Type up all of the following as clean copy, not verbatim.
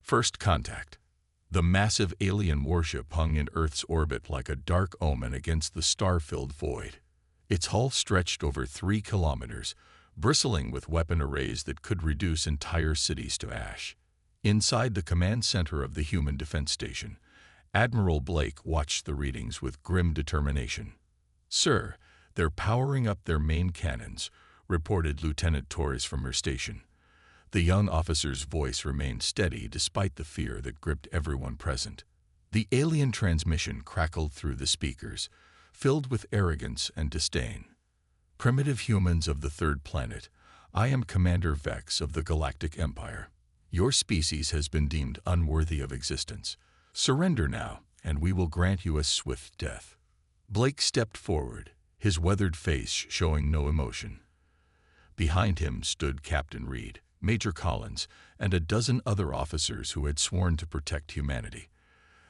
First contact. The massive alien warship hung in Earth's orbit like a dark omen against the star-filled void. Its hull stretched over 3 kilometers, bristling with weapon arrays that could reduce entire cities to ash. Inside the command center of the Human Defense Station, Admiral Blake watched the readings with grim determination. "Sir, they're powering up their main cannons," reported Lieutenant Torres from her station. The young officer's voice remained steady despite the fear that gripped everyone present. The alien transmission crackled through the speakers, filled with arrogance and disdain. "Primitive humans of the third planet, I am Commander Vex of the Galactic Empire. Your species has been deemed unworthy of existence. Surrender now, and we will grant you a swift death." Blake stepped forward, his weathered face showing no emotion. Behind him stood Captain Reed, Major Collins, and a dozen other officers who had sworn to protect humanity.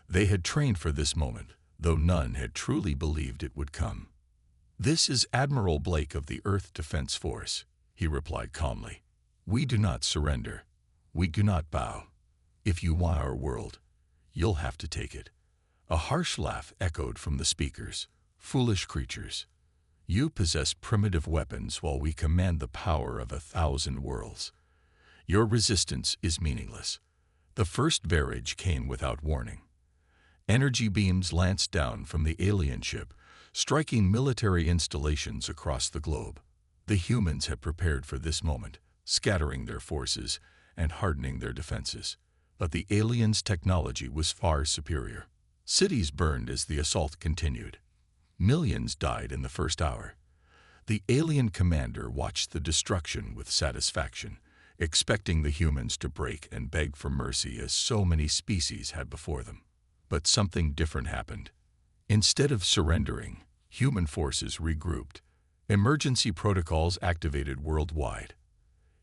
They had trained for this moment, though none had truly believed it would come. "This is Admiral Blake of the Earth Defense Force," he replied calmly. "We do not surrender. We do not bow. If you want our world, you'll have to take it." A harsh laugh echoed from the speakers. "Foolish creatures. You possess primitive weapons while we command the power of 1,000 worlds. Your resistance is meaningless." The first barrage came without warning. Energy beams lanced down from the alien ship, striking military installations across the globe. The humans had prepared for this moment, scattering their forces and hardening their defenses. But the aliens' technology was far superior. Cities burned as the assault continued. Millions died in the first hour. The alien commander watched the destruction with satisfaction, expecting the humans to break and beg for mercy as so many species had before them. But something different happened. Instead of surrendering, human forces regrouped. Emergency protocols activated worldwide.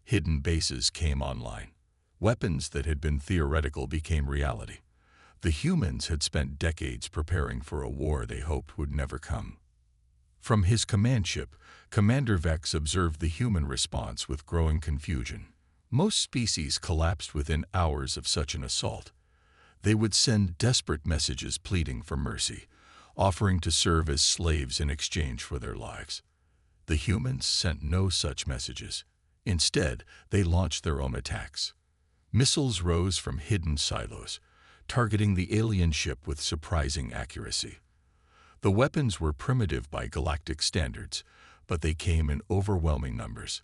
Hidden bases came online. Weapons that had been theoretical became reality. The humans had spent decades preparing for a war they hoped would never come. From his command ship, Commander Vex observed the human response with growing confusion. Most species collapsed within hours of such an assault. They would send desperate messages pleading for mercy, offering to serve as slaves in exchange for their lives. The humans sent no such messages. Instead, they launched their own attacks. Missiles rose from hidden silos, targeting the alien ship with surprising accuracy. The weapons were primitive by galactic standards, but they came in overwhelming numbers.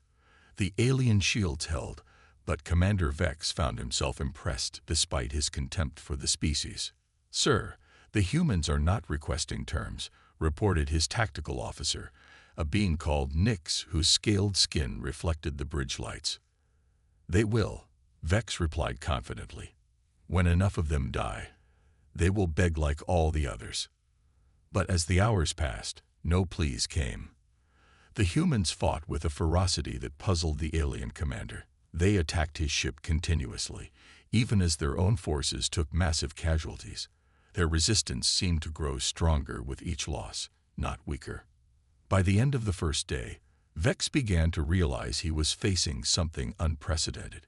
The alien shields held, but Commander Vex found himself impressed despite his contempt for the species. "Sir, the humans are not requesting terms," reported his tactical officer, a being called Nyx whose scaled skin reflected the bridge lights. "They will," Vex replied confidently. "When enough of them die, they will beg like all the others." But as the hours passed, no pleas came. The humans fought with a ferocity that puzzled the alien commander. They attacked his ship continuously, even as their own forces took massive casualties. Their resistance seemed to grow stronger with each loss, not weaker. By the end of the first day, Vex began to realize he was facing something unprecedented.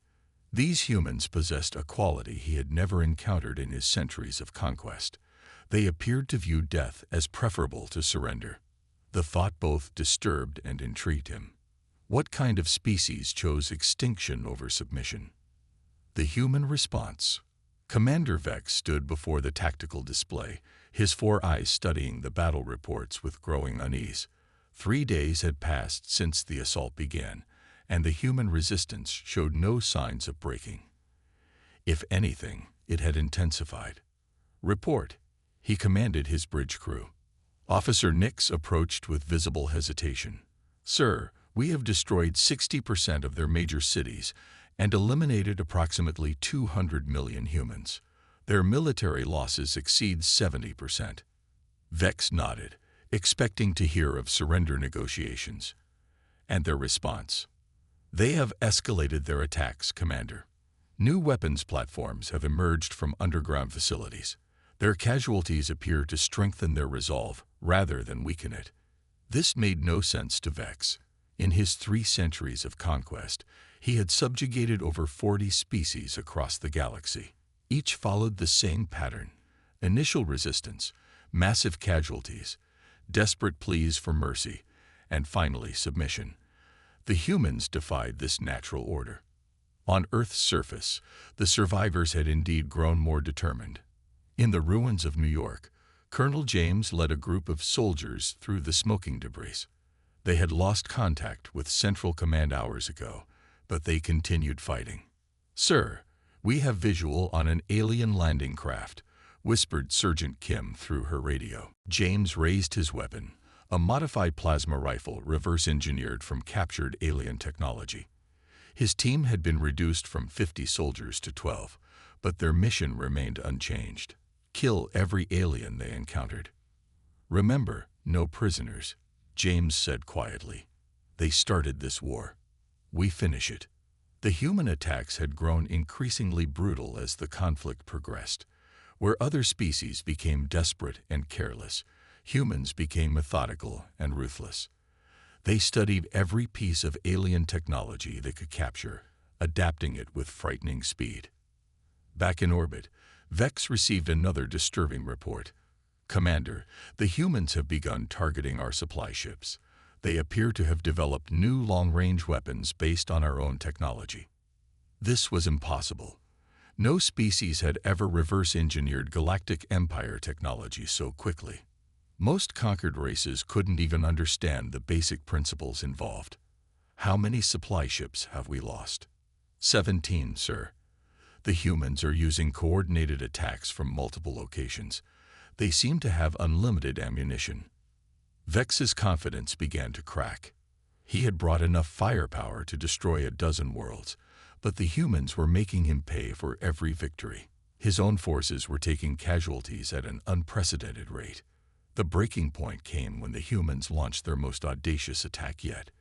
These humans possessed a quality he had never encountered in his centuries of conquest. They appeared to view death as preferable to surrender. The thought both disturbed and intrigued him. What kind of species chose extinction over submission? The human response. Commander Vex stood before the tactical display, his 4 eyes studying the battle reports with growing unease. 3 days had passed since the assault began, and the human resistance showed no signs of breaking. If anything, it had intensified. "Report," he commanded his bridge crew. Officer Nyx approached with visible hesitation. "Sir, we have destroyed 60% of their major cities and eliminated approximately 200 million humans. Their military losses exceed 70%. Vex nodded, expecting to hear of surrender negotiations. And their response. "They have escalated their attacks, Commander. New weapons platforms have emerged from underground facilities. Their casualties appear to strengthen their resolve rather than weaken it." This made no sense to Vex. In his 3 centuries of conquest, he had subjugated over 40 species across the galaxy. Each followed the same pattern: initial resistance, massive casualties, desperate pleas for mercy, and finally submission. The humans defied this natural order. On Earth's surface, the survivors had indeed grown more determined. In the ruins of New York, Colonel James led a group of soldiers through the smoking debris. They had lost contact with Central Command hours ago, but they continued fighting. "Sir, we have visual on an alien landing craft," whispered Sergeant Kim through her radio. James raised his weapon, a modified plasma rifle reverse-engineered from captured alien technology. His team had been reduced from 50 soldiers to 12, but their mission remained unchanged: kill every alien they encountered. "Remember, no prisoners," James said quietly. "They started this war. We finish it." The human attacks had grown increasingly brutal as the conflict progressed. Where other species became desperate and careless, humans became methodical and ruthless. They studied every piece of alien technology they could capture, adapting it with frightening speed. Back in orbit, Vex received another disturbing report. "Commander, the humans have begun targeting our supply ships. They appear to have developed new long-range weapons based on our own technology." This was impossible. No species had ever reverse-engineered Galactic Empire technology so quickly. Most conquered races couldn't even understand the basic principles involved. "How many supply ships have we lost?" 17, sir. The humans are using coordinated attacks from multiple locations. They seem to have unlimited ammunition. Vex's confidence began to crack. He had brought enough firepower to destroy a dozen worlds, but the humans were making him pay for every victory. His own forces were taking casualties at an unprecedented rate. The breaking point came when the humans launched their most audacious attack yet.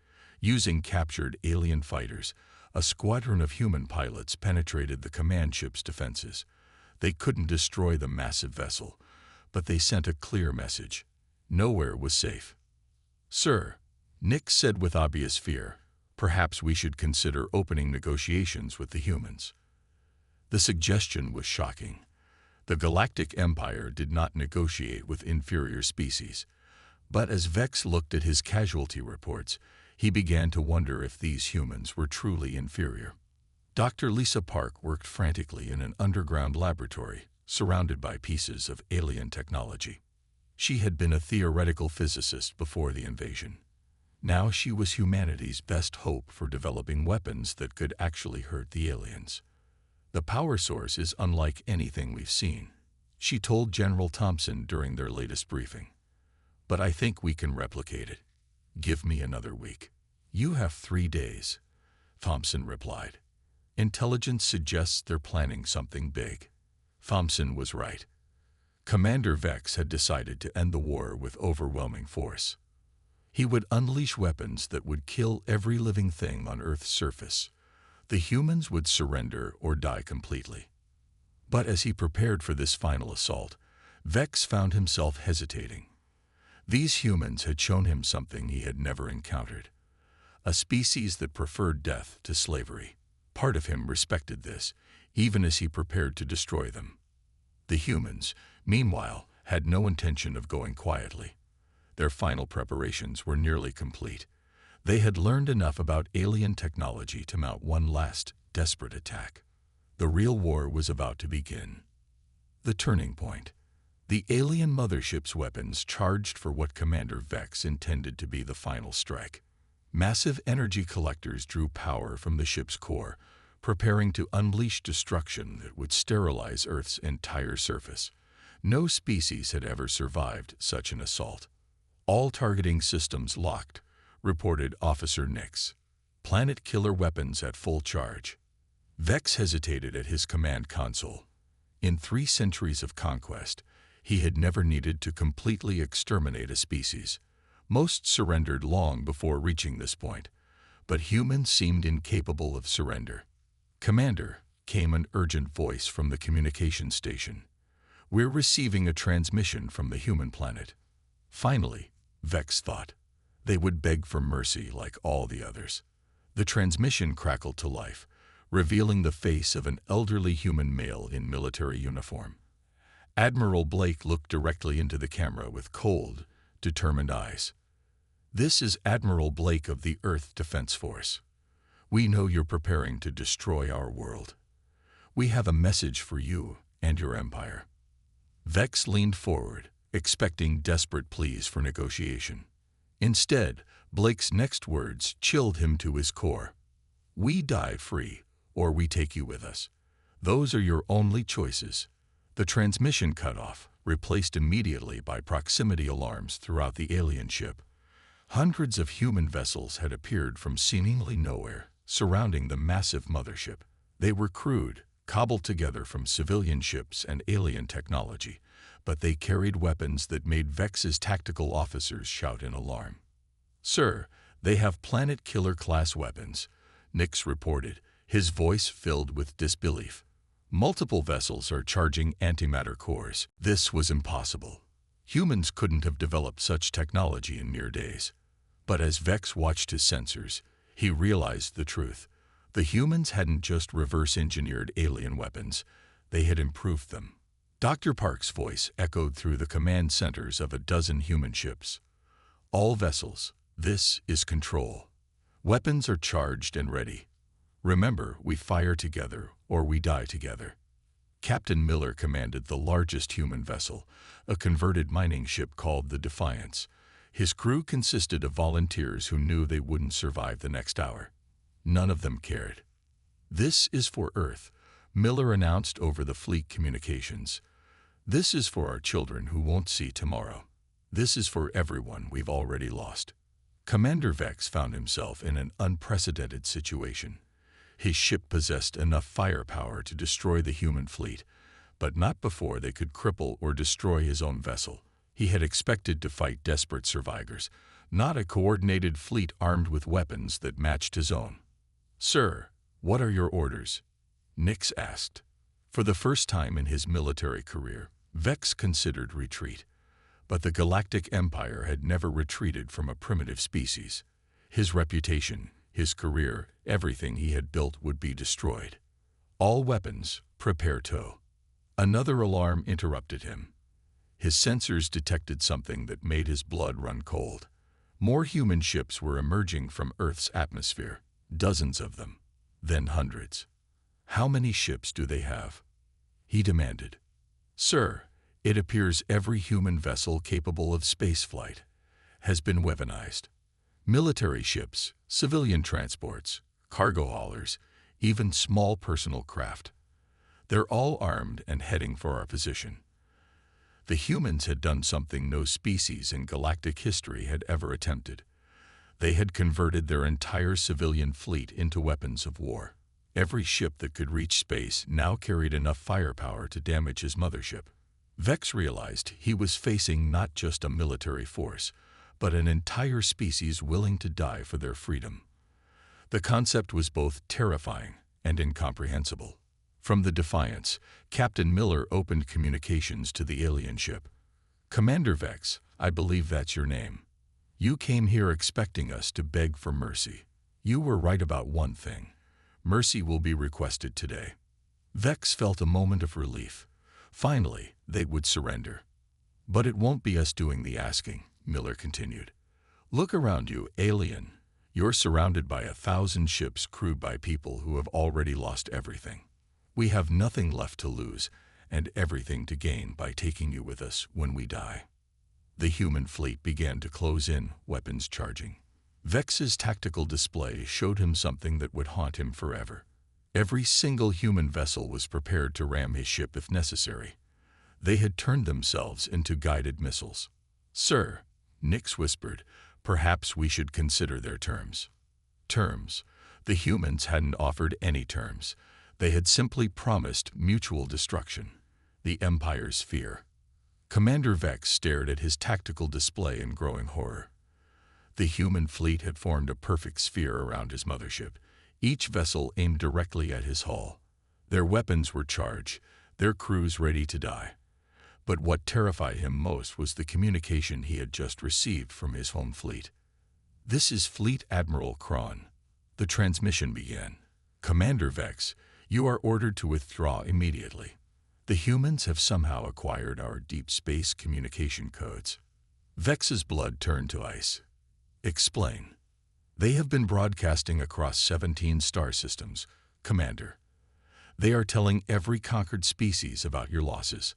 Using captured alien fighters, a squadron of human pilots penetrated the command ship's defenses. They couldn't destroy the massive vessel, but they sent a clear message: nowhere was safe. "Sir," Nick said with obvious fear, "perhaps we should consider opening negotiations with the humans." The suggestion was shocking. The Galactic Empire did not negotiate with inferior species. But as Vex looked at his casualty reports, he began to wonder if these humans were truly inferior. Dr. Lisa Park worked frantically in an underground laboratory, surrounded by pieces of alien technology. She had been a theoretical physicist before the invasion. Now she was humanity's best hope for developing weapons that could actually hurt the aliens. "The power source is unlike anything we've seen," she told General Thompson during their latest briefing. "But I think we can replicate it. Give me another week." "You have 3 days," Thompson replied. "Intelligence suggests they're planning something big." Thompson was right. Commander Vex had decided to end the war with overwhelming force. He would unleash weapons that would kill every living thing on Earth's surface. The humans would surrender or die completely. But as he prepared for this final assault, Vex found himself hesitating. These humans had shown him something he had never encountered: a species that preferred death to slavery. Part of him respected this, even as he prepared to destroy them. The humans, meanwhile, had no intention of going quietly. Their final preparations were nearly complete. They had learned enough about alien technology to mount one last, desperate attack. The real war was about to begin. The turning point. The alien mothership's weapons charged for what Commander Vex intended to be the final strike. Massive energy collectors drew power from the ship's core, preparing to unleash destruction that would sterilize Earth's entire surface. No species had ever survived such an assault. "All targeting systems locked," reported Officer Nix. "Planet killer weapons at full charge." Vex hesitated at his command console. In 3 centuries of conquest, he had never needed to completely exterminate a species. Most surrendered long before reaching this point, but humans seemed incapable of surrender. "Commander," came an urgent voice from the communication station. "We're receiving a transmission from the human planet." Finally, Vex thought, they would beg for mercy like all the others. The transmission crackled to life, revealing the face of an elderly human male in military uniform. Admiral Blake looked directly into the camera with cold, determined eyes. "This is Admiral Blake of the Earth Defense Force. We know you're preparing to destroy our world. We have a message for you and your empire." Vex leaned forward, expecting desperate pleas for negotiation. Instead, Blake's next words chilled him to his core. "We die free, or we take you with us. Those are your only choices." The transmission cut off, replaced immediately by proximity alarms throughout the alien ship. Hundreds of human vessels had appeared from seemingly nowhere, surrounding the massive mothership. They were crude, cobbled together from civilian ships and alien technology, but they carried weapons that made Vex's tactical officers shout in alarm. "Sir, they have planet-killer-class weapons," Nix reported, his voice filled with disbelief. "Multiple vessels are charging antimatter cores." This was impossible. Humans couldn't have developed such technology in mere days. But as Vex watched his sensors, he realized the truth. The humans hadn't just reverse-engineered alien weapons, they had improved them. Dr. Park's voice echoed through the command centers of a dozen human ships. "All vessels, this is Control. Weapons are charged and ready. Remember, we fire together or we die together." Captain Miller commanded the largest human vessel, a converted mining ship called the Defiance. His crew consisted of volunteers who knew they wouldn't survive the next hour. None of them cared. "This is for Earth," Miller announced over the fleet communications. "This is for our children who won't see tomorrow. This is for everyone we've already lost." Commander Vex found himself in an unprecedented situation. His ship possessed enough firepower to destroy the human fleet, but not before they could cripple or destroy his own vessel. He had expected to fight desperate survivors, not a coordinated fleet armed with weapons that matched his own. "Sir, what are your orders?" Nix asked. For the first time in his military career, Vex considered retreat. But the Galactic Empire had never retreated from a primitive species. His reputation, his career, everything he had built would be destroyed. "All weapons, prepare tow." Another alarm interrupted him. His sensors detected something that made his blood run cold. More human ships were emerging from Earth's atmosphere, dozens of them, then hundreds. "How many ships do they have?" he demanded. "Sir, it appears every human vessel capable of spaceflight has been weaponized. Military ships, civilian transports, cargo haulers, even small personal craft. They're all armed and heading for our position." The humans had done something no species in galactic history had ever attempted. They had converted their entire civilian fleet into weapons of war. Every ship that could reach space now carried enough firepower to damage his mothership. Vex realized he was facing not just a military force, but an entire species willing to die for their freedom. The concept was both terrifying and incomprehensible. From the Defiance, Captain Miller opened communications to the alien ship. "Commander Vex, I believe that's your name. You came here expecting us to beg for mercy. You were right about one thing. Mercy will be requested today." Vex felt a moment of relief. Finally, they would surrender. "But it won't be us doing the asking," Miller continued. "Look around you, alien. You're surrounded by 1,000 ships crewed by people who have already lost everything. We have nothing left to lose and everything to gain by taking you with us when we die." The human fleet began to close in, weapons charging. Vex's tactical display showed him something that would haunt him forever. Every single human vessel was prepared to ram his ship if necessary. They had turned themselves into guided missiles. "Sir," Nix whispered, "perhaps we should consider their terms." Terms? The humans hadn't offered any terms. They had simply promised mutual destruction, the Empire's fear. Commander Vex stared at his tactical display in growing horror. The human fleet had formed a perfect sphere around his mothership, each vessel aimed directly at his hull. Their weapons were charged, their crews ready to die. But what terrified him most was the communication he had just received from his home fleet. "This is Fleet Admiral Kron." The transmission began. Commander Vex, you are ordered to withdraw immediately. The humans have somehow acquired our deep space communication codes. Vex's blood turned to ice. Explain. They have been broadcasting across 17 star systems, Commander. They are telling every conquered species about your losses,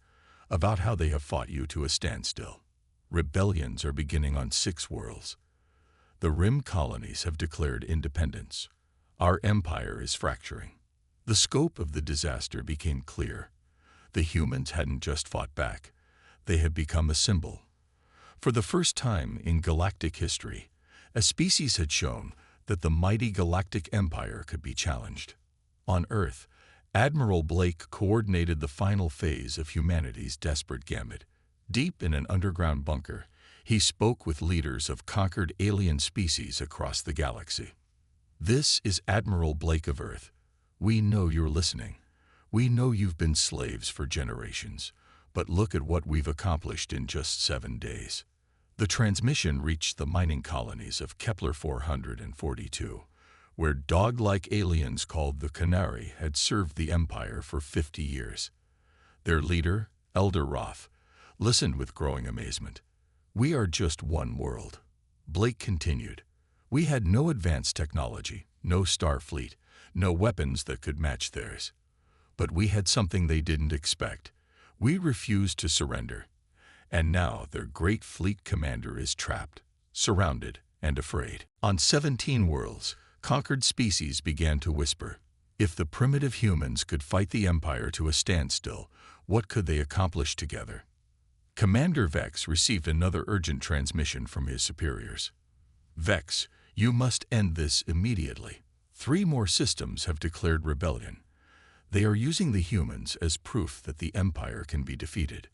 about how they have fought you to a standstill. Rebellions are beginning on 6 worlds. The Rim colonies have declared independence. Our empire is fracturing. The scope of the disaster became clear. The humans hadn't just fought back. They had become a symbol. For the first time in galactic history, a species had shown that the mighty galactic empire could be challenged. On Earth, Admiral Blake coordinated the final phase of humanity's desperate gambit. Deep in an underground bunker, he spoke with leaders of conquered alien species across the galaxy. This is Admiral Blake of Earth. We know you're listening. We know you've been slaves for generations, but look at what we've accomplished in just 7 days. The transmission reached the mining colonies of Kepler 442, where dog-like aliens called the Canary had served the Empire for 50 years. Their leader, Elder Roth, listened with growing amazement. We are just one world. Blake continued. We had no advanced technology, no star fleet, no weapons that could match theirs. But we had something they didn't expect. We refused to surrender. And now their great fleet commander is trapped, surrounded, and afraid. On 17 worlds, conquered species began to whisper. If the primitive humans could fight the Empire to a standstill, what could they accomplish together? Commander Vex received another urgent transmission from his superiors. Vex, you must end this immediately. 3 more systems have declared rebellion. They are using the humans as proof that the Empire can be defeated.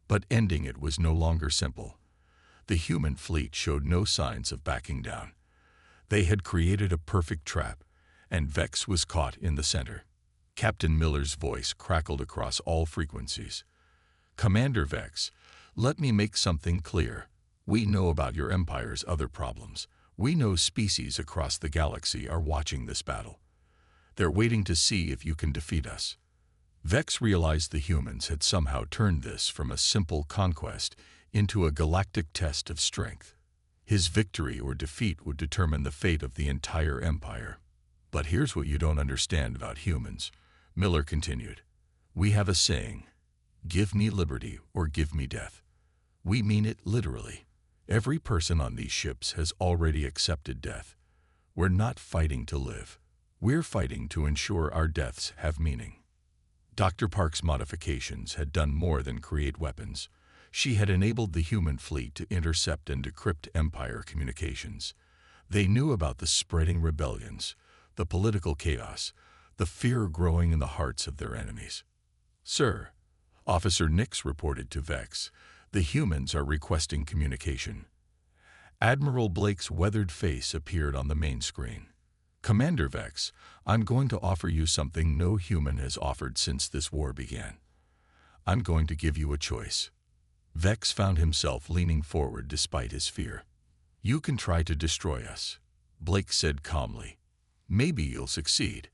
But ending it was no longer simple. The human fleet showed no signs of backing down. They had created a perfect trap, and Vex was caught in the center. Captain Miller's voice crackled across all frequencies. Commander Vex, let me make something clear. We know about your Empire's other problems. We know species across the galaxy are watching this battle. They're waiting to see if you can defeat us. Vex realized the humans had somehow turned this from a simple conquest into a galactic test of strength. His victory or defeat would determine the fate of the entire Empire. But here's what you don't understand about humans, Miller continued. We have a saying, give me liberty or give me death. We mean it literally. Every person on these ships has already accepted death. We're not fighting to live. We're fighting to ensure our deaths have meaning. Dr. Park's modifications had done more than create weapons. She had enabled the human fleet to intercept and decrypt Empire communications. They knew about the spreading rebellions, the political chaos, the fear growing in the hearts of their enemies. Sir, Officer Nix reported to Vex, the humans are requesting communication. Admiral Blake's weathered face appeared on the main screen. Commander Vex, I'm going to offer you something no human has offered since this war began. I'm going to give you a choice. Vex found himself leaning forward despite his fear. You can try to destroy us, Blake said calmly. Maybe you'll succeed,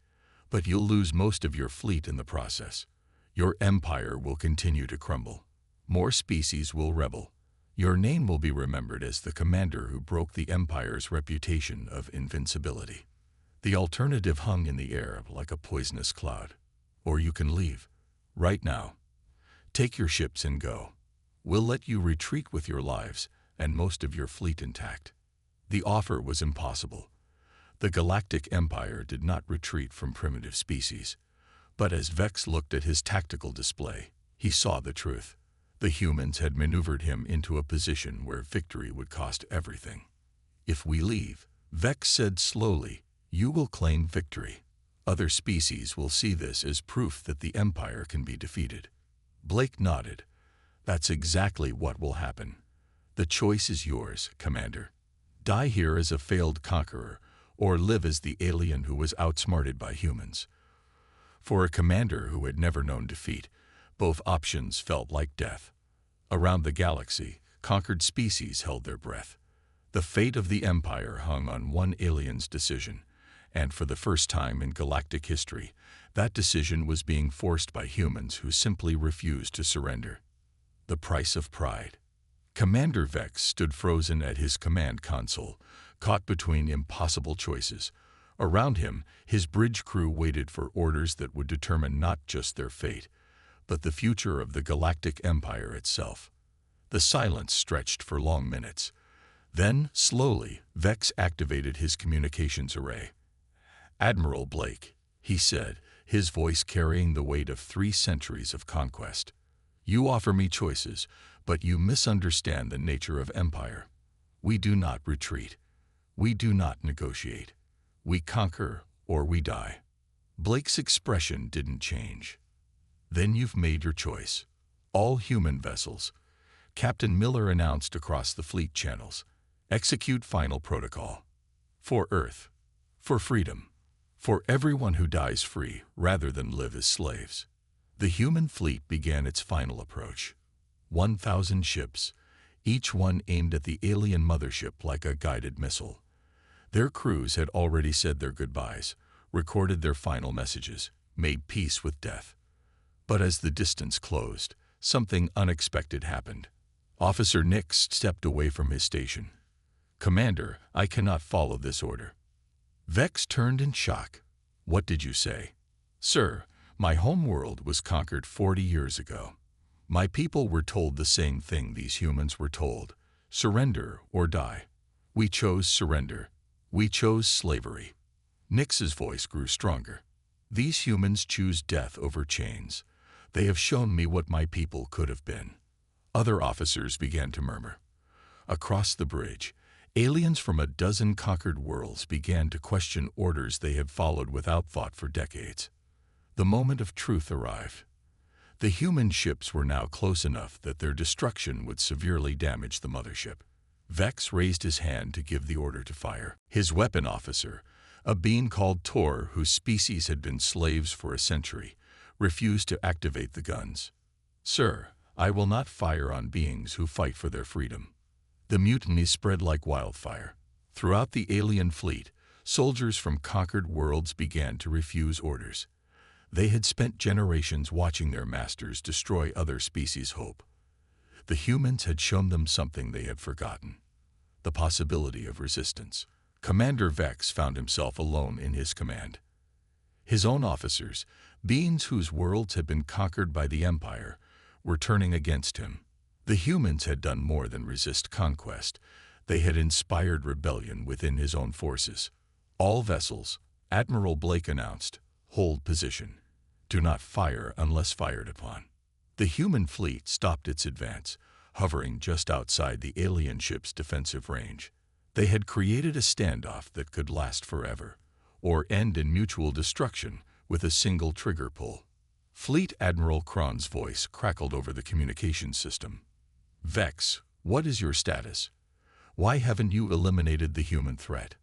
but you'll lose most of your fleet in the process. Your empire will continue to crumble. More species will rebel. Your name will be remembered as the commander who broke the Empire's reputation of invincibility. The alternative hung in the air like a poisonous cloud. Or you can leave. Right now. Take your ships and go. We'll let you retreat with your lives and most of your fleet intact. The offer was impossible. The Galactic Empire did not retreat from primitive species. But as Vex looked at his tactical display, he saw the truth. The humans had maneuvered him into a position where victory would cost everything. If we leave, Vex said slowly, you will claim victory. Other species will see this as proof that the Empire can be defeated. Blake nodded. That's exactly what will happen. The choice is yours, Commander. Die here as a failed conqueror, or live as the alien who was outsmarted by humans. For a commander who had never known defeat, both options felt like death. Around the galaxy, conquered species held their breath. The fate of the Empire hung on one alien's decision, And for the first time in galactic history, that decision was being forced by humans who simply refused to surrender. The price of pride. Commander Vex stood frozen at his command console, caught between impossible choices. Around him, his bridge crew waited for orders that would determine not just their fate, but the future of the Galactic Empire itself. The silence stretched for long minutes. Then, slowly, Vex activated his communications array. "Admiral Blake," he said, his voice carrying the weight of 3 centuries of conquest. "You offer me choices, but you misunderstand the nature of empire. We do not retreat. We do not negotiate. We conquer or we die." Blake's expression didn't change. "Then you've made your choice. All human vessels," Captain Miller announced across the fleet channels, "execute final protocol. For Earth. For freedom. For everyone who dies free rather than live as slaves." The human fleet began its final approach. 1,000 ships, each one aimed at the alien mothership like a guided missile. Their crews had already said their goodbyes, recorded their final messages, made peace with death. But as the distance closed, something unexpected happened. Officer Nix stepped away from his station. "Commander, I cannot follow this order." Vex turned in shock. "What did you say?" "Sir, my homeworld was conquered 40 years ago. My people were told the same thing these humans were told: surrender or die. We chose surrender. We chose slavery." Nix's voice grew stronger. "These humans choose death over chains. They have shown me what my people could have been." Other officers began to murmur. Across the bridge, aliens from a dozen conquered worlds began to question orders they had followed without thought for decades. The moment of truth arrived. The human ships were now close enough that their destruction would severely damage the mothership. Vex raised his hand to give the order to fire. His weapon officer, a being called Tor, whose species had been slaves for a century, refused to activate the guns. "Sir, I will not fire on beings who fight for their freedom." The mutiny spread like wildfire. Throughout the alien fleet, soldiers from conquered worlds began to refuse orders. They had spent generations watching their masters destroy other species' hope. The humans had shown them something they had forgotten: the possibility of resistance. Commander Vex found himself alone in his command. His own officers, beings whose worlds had been conquered by the Empire, were turning against him. The humans had done more than resist conquest. They had inspired rebellion within his own forces. "All vessels," Admiral Blake announced, "hold position. Do not fire unless fired upon." The human fleet stopped its advance, hovering just outside the alien ship's defensive range. They had created a standoff that could last forever, or end in mutual destruction with a single trigger pull. Fleet Admiral Kron's voice crackled over the communications system. "Vex, what is your status? Why haven't you eliminated the human threat?"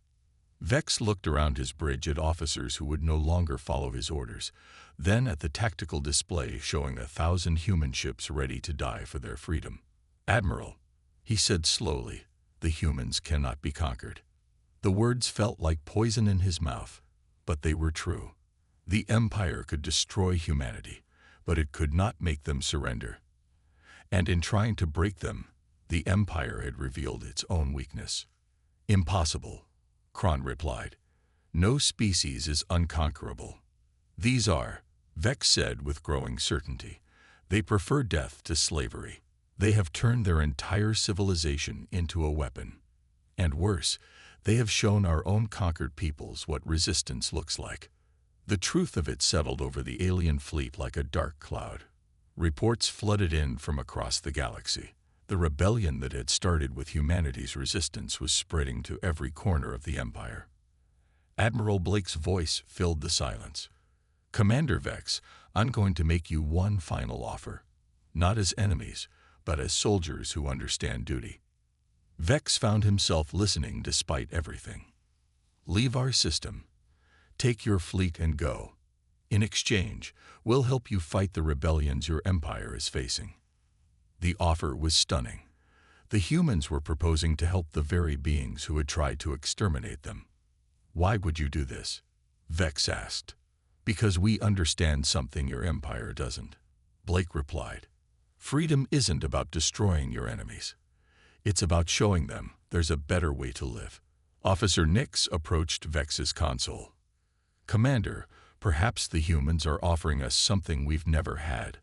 Vex looked around his bridge at officers who would no longer follow his orders, then at the tactical display showing 1,000 human ships ready to die for their freedom. "Admiral," he said slowly, "the humans cannot be conquered." The words felt like poison in his mouth, but they were true. The Empire could destroy humanity, but it could not make them surrender. And in trying to break them, the Empire had revealed its own weakness. "Impossible," Kron replied. "No species is unconquerable." "These are," Vex said with growing certainty. "They prefer death to slavery. They have turned their entire civilization into a weapon. And worse, they have shown our own conquered peoples what resistance looks like." The truth of it settled over the alien fleet like a dark cloud. Reports flooded in from across the galaxy. The rebellion that had started with humanity's resistance was spreading to every corner of the Empire. Admiral Blake's voice filled the silence. "Commander Vex, I'm going to make you one final offer. Not as enemies, but as soldiers who understand duty." Vex found himself listening despite everything. "Leave our system. Take your fleet and go. In exchange, we'll help you fight the rebellions your empire is facing." The offer was stunning. The humans were proposing to help the very beings who had tried to exterminate them. "Why would you do this?" Vex asked. "Because we understand something your empire doesn't," Blake replied. "Freedom isn't about destroying your enemies. It's about showing them there's a better way to live." Officer Nix approached Vex's console. "Commander, perhaps the humans are offering us something we've never had,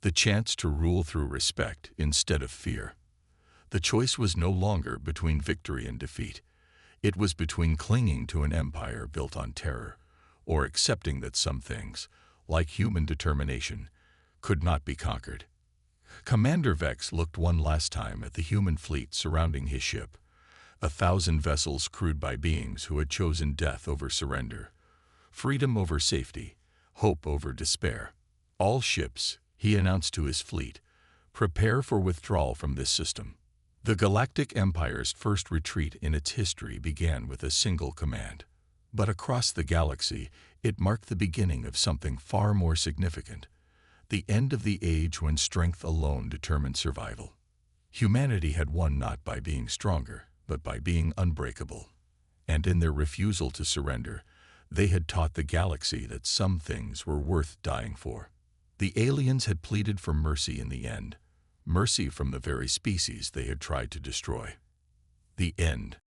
the chance to rule through respect instead of fear." The choice was no longer between victory and defeat. It was between clinging to an empire built on terror or accepting that some things, like human determination, could not be conquered. Commander Vex looked one last time at the human fleet surrounding his ship, 1,000 vessels crewed by beings who had chosen death over surrender, freedom over safety, hope over despair. "All ships," he announced to his fleet, "prepare for withdrawal from this system." The Galactic Empire's first retreat in its history began with a single command. But across the galaxy, it marked the beginning of something far more significant, the end of the age when strength alone determined survival. Humanity had won not by being stronger, but by being unbreakable. And in their refusal to surrender, they had taught the galaxy that some things were worth dying for. The aliens had pleaded for mercy in the end, mercy from the very species they had tried to destroy. The end.